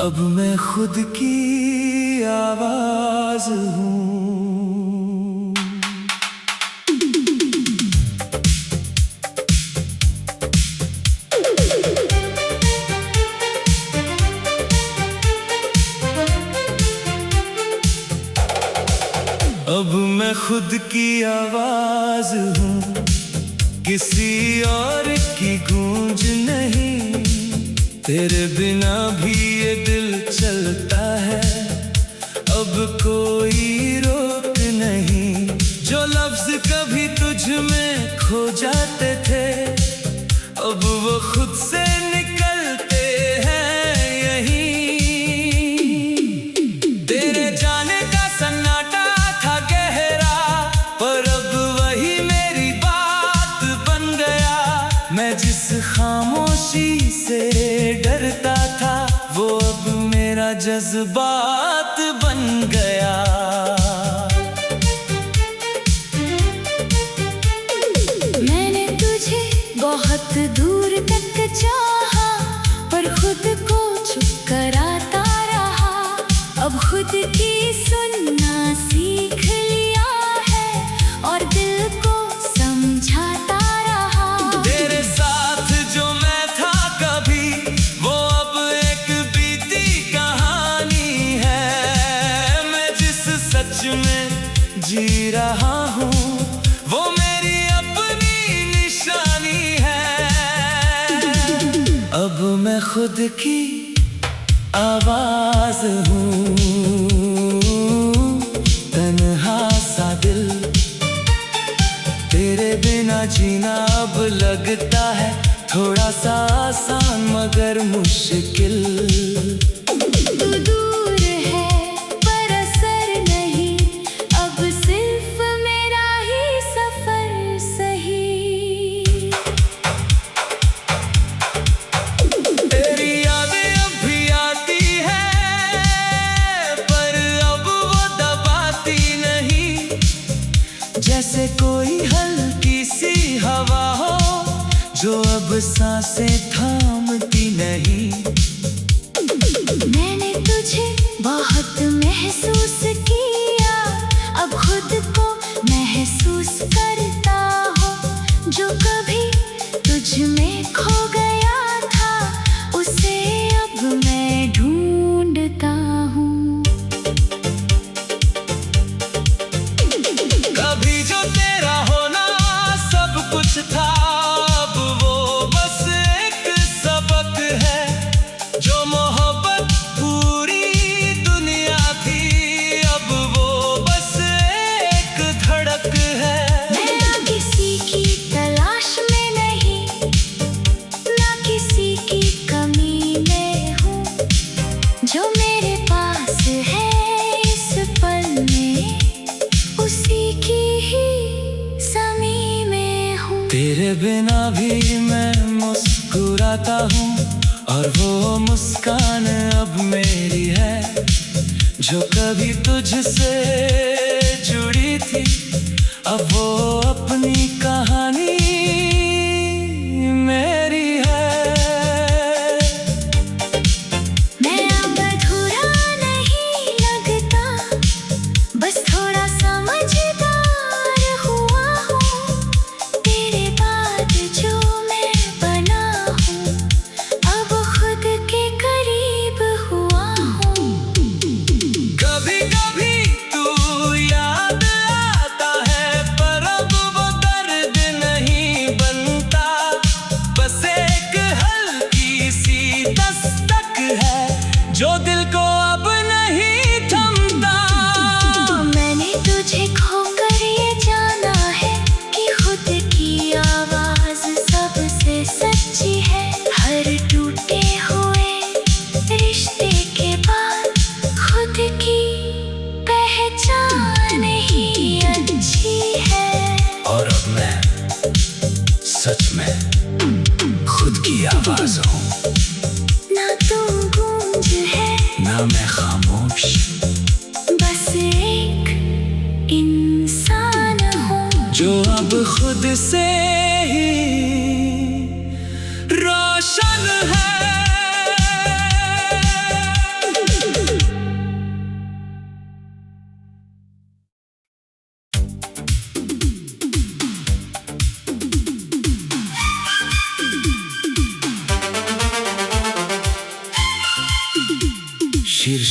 अब मैं खुद की आवाज हूँ। अब मैं खुद की आवाज हूँ, किसी और की गूंज नहीं। तेरे बिना भी ये दिल चलता है, अब कोई रोक नहीं। जो लफ्ज कभी तुझ में खो जाते थे, अब वो खुद से निकलते हैं यहीं। तेरे जाने का सन्नाटा था गहरा, पर अब वही मेरी बात बन गया। मैं जिस खामोशी से डरता था, वो अब मेरा जज्बात बन गया। मैंने तुझे बहुत दूर तक चाहा, पर खुद को चुप कराता रहा। अब खुद की सुनना सीख लिया है, और दिल को समझाता रहा। तेरे साथ जो मैं था कभी, वो अब एक बीती कहानी है। मैं जिस सच में जी रहा हूँ, वो मेरी अपनी निशानी है। अब मैं खुद की आवाज हूँ, तन्हा सा दिल। तेरे बिना जीना अब लगता है थोड़ा सा आसान मगर मुश्किल। तू दूर है पर असर नहीं, अब सिर्फ मेरा ही सफर सही। तेरी यादें अब भी आती है, पर अब वो दबाती नहीं। जैसे कोई हल्की सी हवा हो, जो अब सांसें थामती नहीं। मैंने तुझे बहुत महसूस किया, अब खुद को महसूस करता हूँ। जो कभी तुझ में खो गया था, उसे अब मैं ढूंढता हूँ। कभी जो तेरा होना सब कुछ था, अब वो बस एक सबक है। जो मोहब्बत पूरी दुनिया थी, अब वो बस एक धड़क है। मैं किसी की तलाश में नहीं, ना किसी की कमी में हूँ। जो मेरे पास है इस पल में, उसी की ही समी में हूँ। तेरे बिना भी मैं मुस्कुराता हूँ, और वो मुस्कान अब मेरी है। जो कभी तुझसे जुड़ी थी, अब वो अपनी कहानी मेरी है। मैं अब अधूरा नहीं लगता, बस थोड़ा समझदार हुआ हूँ। तेरे बाद जो मैं बना हूँ, अब खुद के करीब हुआ हूँ। कभी कभी तू याद आता है, पर अब वो दर्द नहीं बनता। बस एक हल्की सी दस्तक है, जो दिल को अब नहीं थमता। मैंने तुझे खोकर ये जाना है, कि खुद की आवाज सबसे सच्ची है। हर टूटे हुए रिश्ते के बाद, खुद की पहचान ही अच्छी है। और अब मैं सच में खुद की आवाज हूँ, ना तू गूंज है, ना मैं खामोश। बस एक इंसान हूँ, जो अब खुद से ही रोशन है।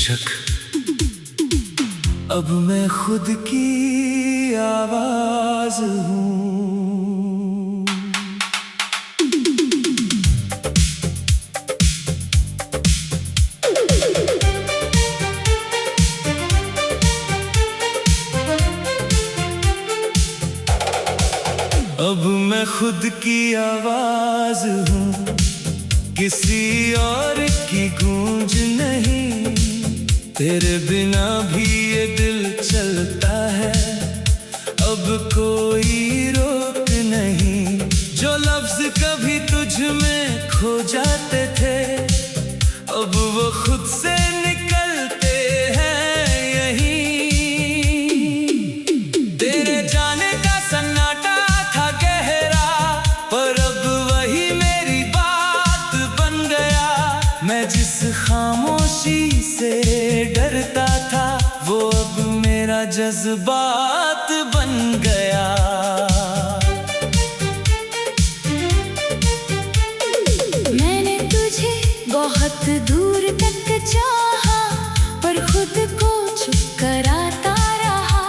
बेशक अब मैं खुद की आवाज हूँ। अब मैं खुद की आवाज हूँ, किसी और की गूंज नहीं। तेरे बिना भी ये दिल चलता है, अब कोई रोक नहीं। जो लफ्ज कभी तुझ में खो जाते थे, अब वो खुद से निकलते हैं यहीं। तेरे जाने का सन्नाटा था गहरा, पर अब वही मेरी बात बन गया। मैं जिस खामोशी से डरता था, वो अब मेरा जज्बात बन गया। मैंने तुझे बहुत दूर तक चाहा, पर खुद को चुप कराता रहा।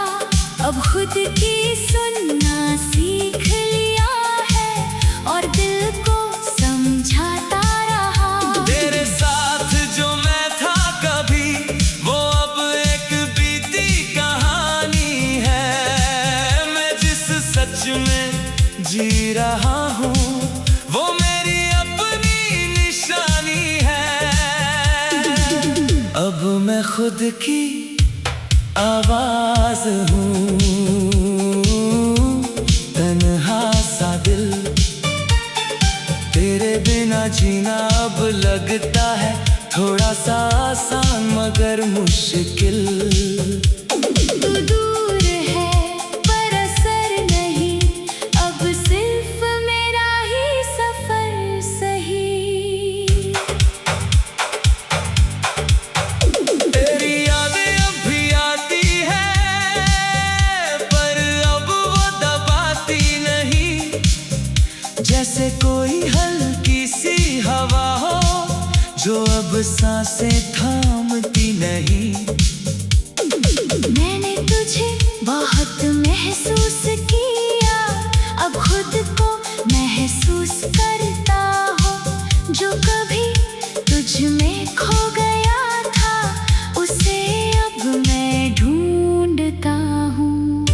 अब खुद की सुनना सीख लिया है, और दिल को समझाता रहा। तेरे साथ जो मैं था कभी, वो अब एक बीती कहानी है। मैं जिस सच में जी रहा हूँ, वो मेरी अपनी निशानी है। अब मैं खुद की आवाज हूँ, तन्हा सा दिल। तेरे बिना जीना अब लगता है थोड़ा सा आसान मगर मुश्किल। तू दूर है पर असर नहीं, अब सिर्फ मेरा ही सफर सही। तेरी यादें अब भी आती है, पर अब वो दबाती नहीं। जैसे कोई हल्की सी हवा हो, जो अब सांसें थामती नहीं। मैंने तुझे बहुत महसूस किया, अब खुद को महसूस करता हूँ। जो कभी तुझ में खो गया था, उसे अब मैं ढूंढता हूँ।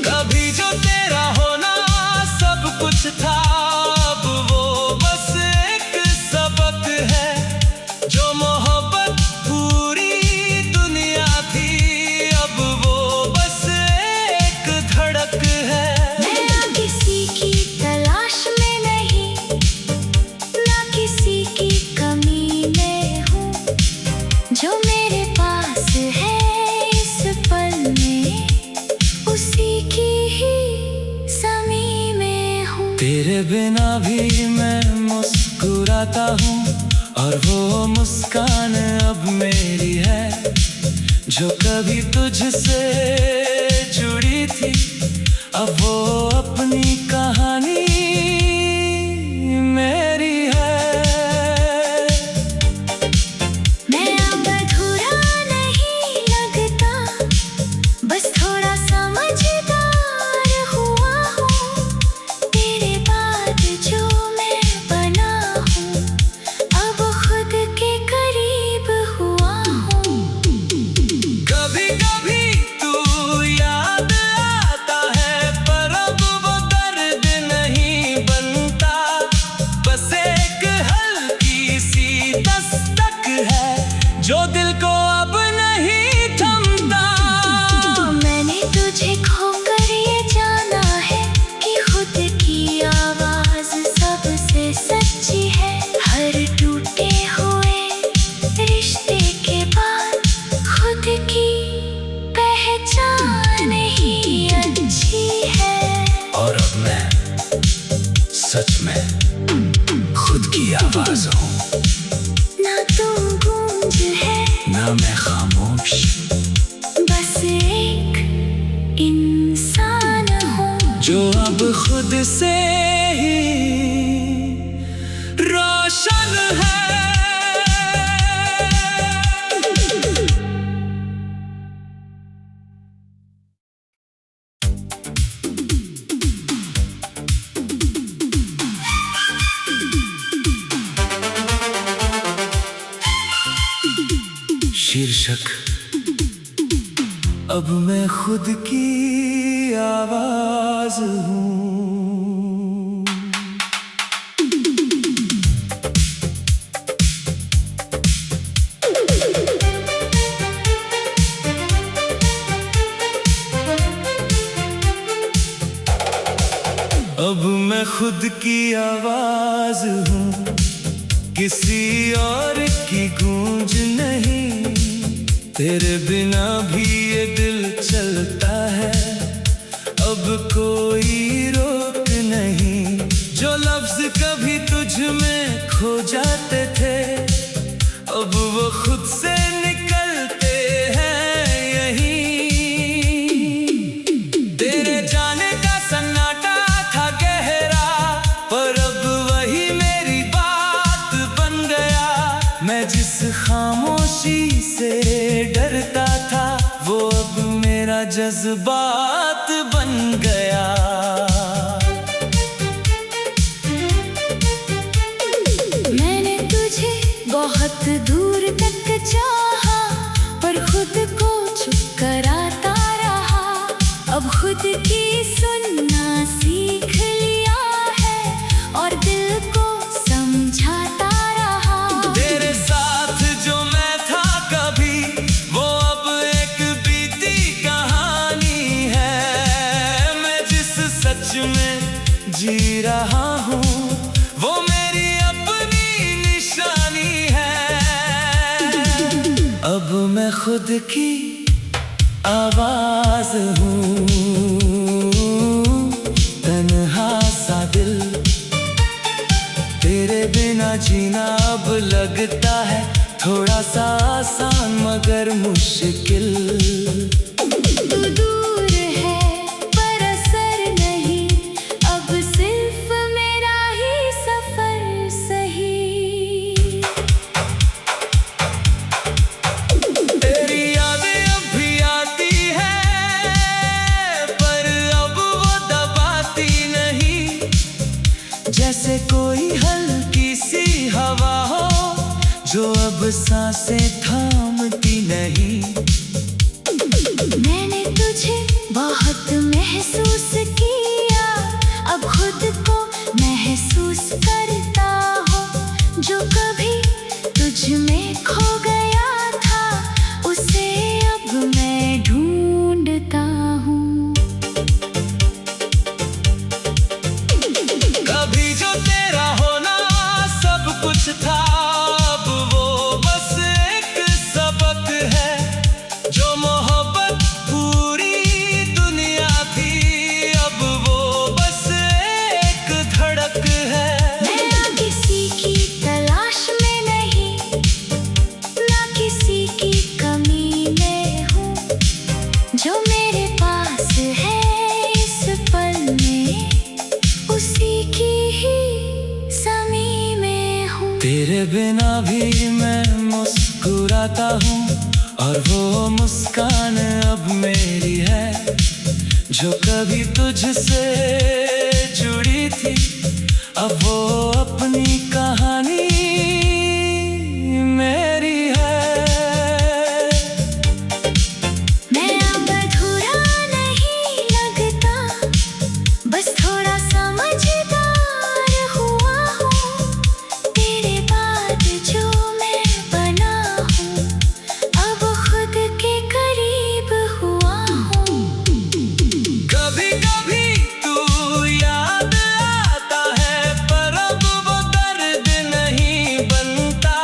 कभी जो तेरा होना सब कुछ था, अब वो बस एक सबक है। जो मोहब्बत पूरी दुनिया थी, अब वो बस एक धड़क है। मैं ना किसी की तलाश में नहीं, ना किसी की कमी में हूँ। जो मेरे पास है इस पल में, उसी की ही समी में हूँ। तेरे बिना भी मैं मुस्कुराता हूँ, और वो मुस्कान अब मेरी है। जो कभी तुझसे जुड़ी थी, अब वो अपनी कहानी मेरी है। मैं अब अधूरा नहीं लगता, बस थोड़ा समझदार हुआ हूँ। तेरे बाद जो मैं बना हूँ, अब खुद के करीब हुआ हूँ। कभी कभी तू याद आता है, पर अब शीर्षक अब मैं खुद की आवाज हूँ। अब मैं खुद की आवाज हूँ, किसी और की गूंज नहीं। तेरे बिना भी ये दिल चलता है, अब कोई रोक नहीं। जो लफ्ज कभी तुझ में खो जाते थे, अब वो खुद से निकलते हैं यहीं। तेरे जाने का सन्नाटा था गहरा, पर अब वही मेरी बात बन गया। मैं जिस खामोशी से डरता था, वो अब मेरा जज्बात बन गया। मैंने तुझे बहुत दूर तक चाहा, पर खुद को चुप कराता रहा। अब खुद की सुनना सीख लिया है, और दिल को समझाता रहा। तेरे साथ जो मैं था कभी, वो अब एक बीती कहानी है। मैं जिस सच में जी रहा हूँ, वो मेरी अपनी निशानी है। अब मैं खुद की आवाज हूँ, तन्हा सा दिल। तेरे बिना जीना अब लगता है थोड़ा सा आसान मगर मुश्किल। तू दूर है पर असर नहीं, अब सिर्फ मेरा ही सफर सही। तेरी यादें अब भी आती है, पर अब वो दबाती नहीं। जैसे कोई हल्की सी हवा हो, जो अब सांसें थामती नहीं। मैंने तुझे बहुत महसूस किया, अब खुद को महसूस करता हूँ। जो कभी तुझ में खो गया था, उसे अब मैं ढूंढता हूँ। कभी जो तेरा होना सब कुछ था, अब वो बस एक सबक है। जो मोहब्बत पूरी दुनिया थी, अब वो बस एक धड़क है। मैं किसी की तलाश में नहीं, ना किसी की कमी में हूँ। जो मेरे पास है इस पल में, उसी की ही समी में हूँ। तेरे बिना भी मैं मुस्कुराता हूँ, और वो मुस्कान अब मेरी है। जो कभी तुझसे जुड़ी थी, अब वो अपनी कहानी मेरी है। मैं अब अधूरा नहीं लगता, बस थोड़ा समझदार हुआ हूँ। तेरे बाद जो मैं बना हूँ, अब खुद के करीब हुआ हूँ। कभी कभी तू याद आता है, पर अब वो दर्द नहीं बनता।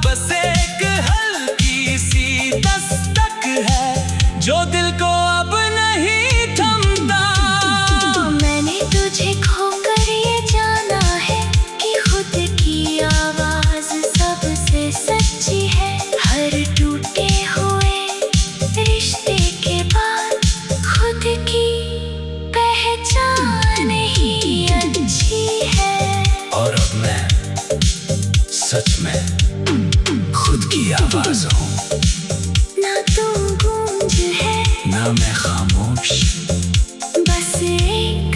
बस एक हल्की सी दस्तक है, जो दिल को अब नहीं थमता। मैंने तुझे खोकर ये जाना है, कि खुद की आवाज सबसे सच्ची है। हर टूटे हुए रिश्ते के बाद, खुद की पहचान ही अच्छी है। और अब मैं सच में खुद की आवाज हूँ, ना तू गूंज है, ना मैं खामोश। बस एक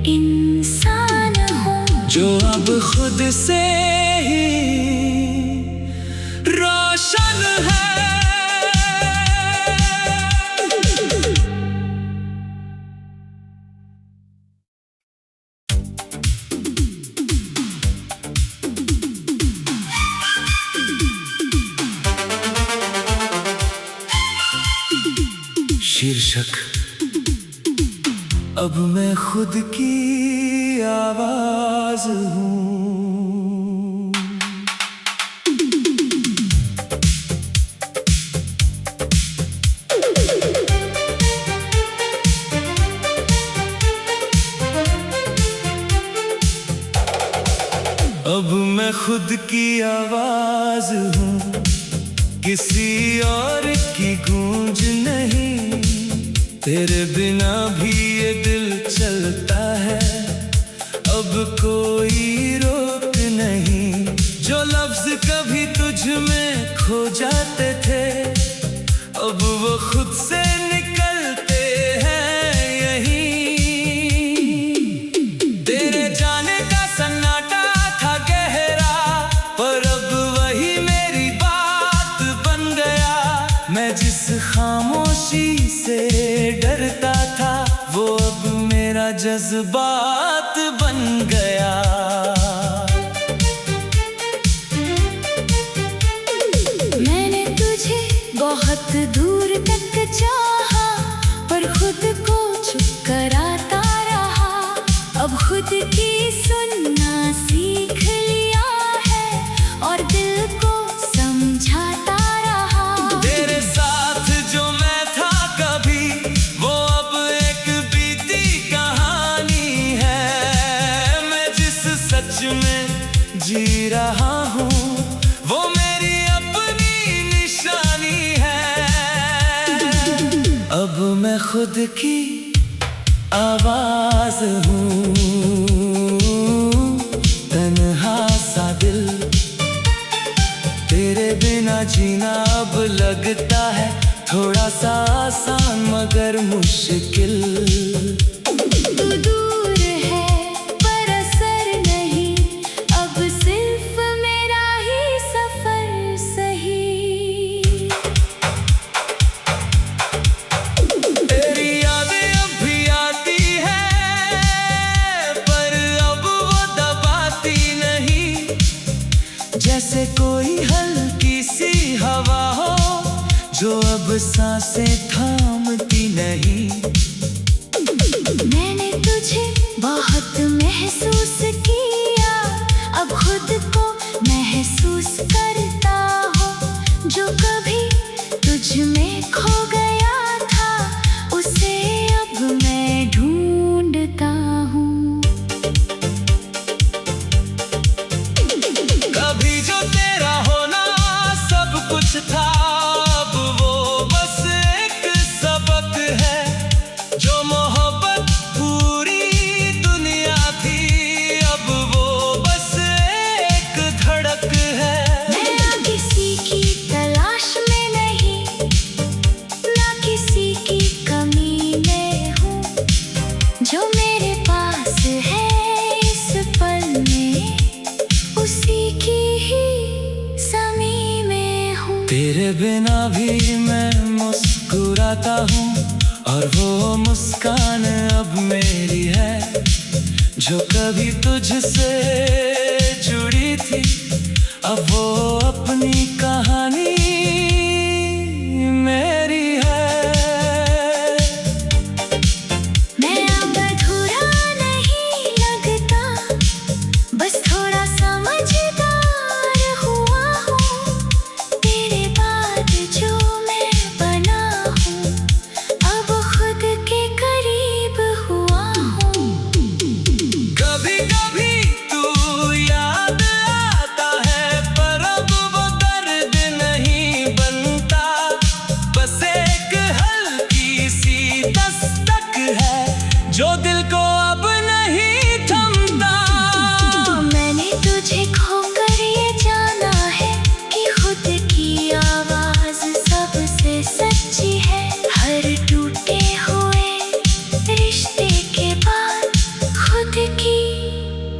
इंसान हूँ, जो अब खुद से ही रोशन है। शीर्षक अब मैं खुद की आवाज हूँ। अब मैं खुद की आवाज हूँ, किसी और की गूंज नहीं। तेरे बिना भी ये दिल चलता है, अब कोई रोक नहीं। जो लफ्ज कभी तुझ में खो जाते थे, अब वो खुद से निकलते हैं यहीं। तेरे जाने का सन्नाटा था गहरा, पर अब वही मेरी बात बन गया। मैं जिस खामोशी से डरता था, वो अब मेरा जज्बात बन गया। मैंने तुझे बहुत दूर तक चाहा, पर खुद को चुप कराता रहा। अब खुद की सुनना सीख लिया है, और दिल को समझाता रहा। तेरे साथ जो मैं था कभी, वो अब एक बीती कहानी है। मैं जिस सच में जी रहा हूँ, वो मेरी अपनी निशानी है। अब मैं खुद की आवाज हूँ, तन्हा सा दिल। तेरे बिना जीना अब लगता है थोड़ा सा आसान मगर मुश्किल। तू दूर है पर असर नहीं, अब सिर्फ मेरा ही सफर सही। तेरी यादें अब भी आती है, पर अब वो दबाती नहीं। जैसे कोई हल्की सी हवा हो, जो अब सांसें थामती नहीं। मैंने तुझे बहुत महसूस किया, अब खुद को महसूस करता हूँ। जो कभी तुझ में खो गया था, उसे अब मैं ढूंढता हूँ। कभी जो तेरा होना सब कुछ था, अब वो बस एक सबक है। जो मोहब्बत पूरी दुनिया थी, अब वो बस एक धड़क है। मैं किसी की तलाश में नहीं, ना किसी की कमी में हूँ। जो मेरे पास है इस पल में, उसी की ही समी में हूँ। तेरे बिना भी मैं मुस्कुराता हूँ, और वो मुस्कान अब मेरी है। जो कभी तुझसे जुड़ी थी, अब वो अपनी कहानी मेरी है। मैं अब अधूरा नहीं लगता, बस थोड़ा समझदार हुआ हूँ। तेरे बाद जो मैं बना हूँ, अब खुद के करीब हुआ हूँ। कभी कभी तू याद आता है, पर अब वो दर्द नहीं बनता। बस एक हल्की सी दस्तक है, जो दिल को अब नहीं थमता। मैंने तुझे खोकर ये जाना है, कि खुद की आवाज सबसे सच्ची है। हर टूटे हुए रिश्ते के बाद, खुद की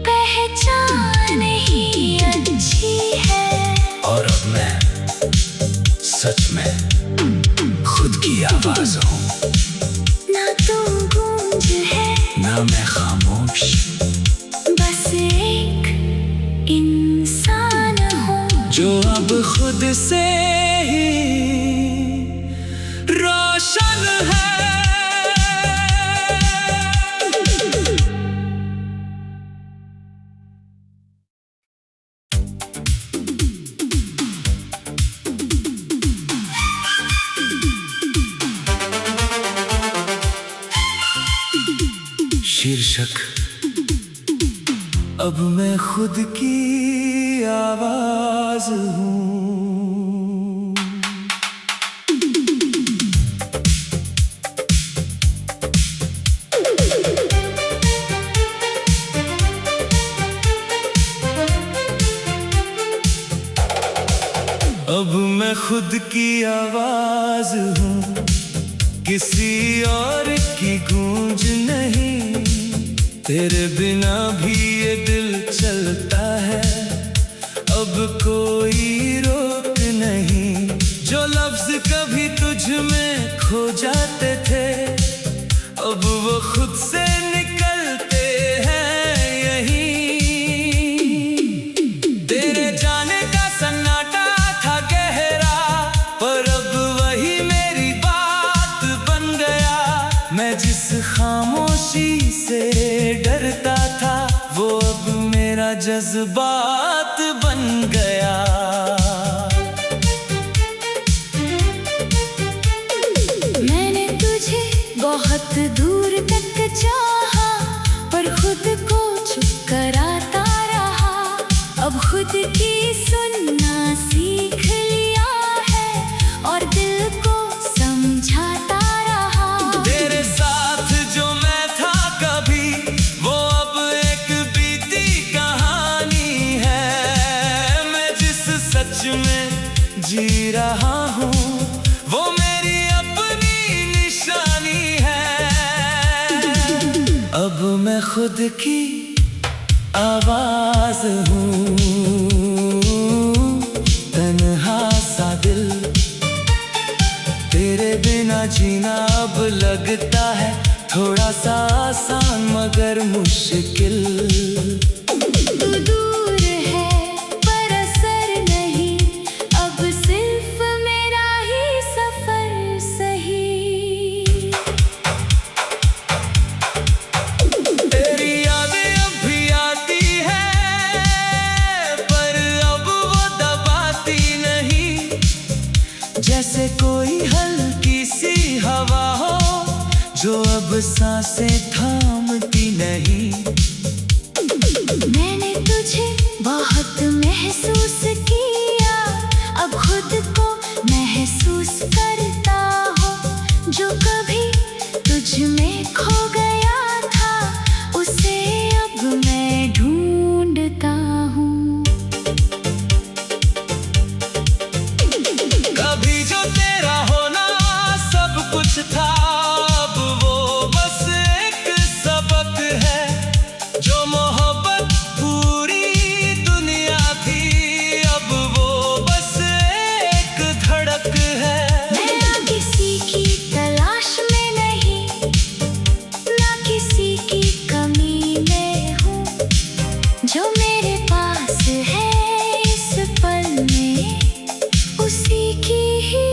पहचान ही अच्छी है। और अब मैं सच में खुद की आवाज हूँ, ना तू गूंज है, ना मैं खामोश। बस एक इंसान हूँ, जो अब खुद से ही रोशन है। बेशक अब मैं खुद की आवाज हूँ। अब मैं खुद की आवाज हूँ, किसी और की गूंज नहीं। तेरे बिना भी ये दिल चलता है, अब कोई रोक नहीं। जो लफ्ज कभी तुझ में खो जाते थे, अब वो खुद से निकलते हैं यहीं। तेरे जाने का सन्नाटा था गहरा, पर अब वही मेरी बात बन गया। मैं जिस खामोशी से डरता था, वो अब मेरा जज्बात बन गया। मैंने तुझे बहुत दूर तक चाहा, पर खुद को चुप कराता रहा। अब खुद की सुनना सीख लिया है, और दिल को समझाता रहा। तेरे साथ जो मैं था कभी, वो अब एक बीती कहानी है। मैं जिस सच में जी रहा हूँ, वो मेरी अपनी निशानी है। अब मैं खुद की आवाज हूँ, तन्हा सा दिल। तेरे बिना जीना अब लगता है थोड़ा सा आसान मगर मुश्किल। तू दूर है पर असर नहीं, अब सिर्फ मेरा ही सफर सही। तेरी यादें अब भी आती है, पर अब वो दबाती नहीं। जैसे कोई हल्की सी हवा हो, जो अब सांसें थामती नहीं। मैंने तुझे बहुत महसूस किया, अब खुद को महसूस करता हूँ। जो कभी तुझ में खो गया था, उसे अब मैं ढूंढता हूँ। कभी जो तेरा होना सब कुछ था, अब वो बस एक सबक है। जो मोहब्बत पूरी दुनिया थी, अब वो बस एक धड़क है। मैं किसी की तलाश में नहीं, ना किसी की कमी में हूँ। जो मेरे पास है इस पल में, उसी की ही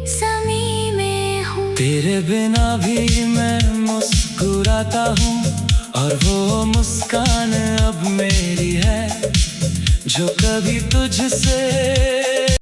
समी में हूँ। तेरे बिना भी मैं मुस्कुराता हूँ, और वो मुस्कान अब मेरी है। जो कभी तुझसे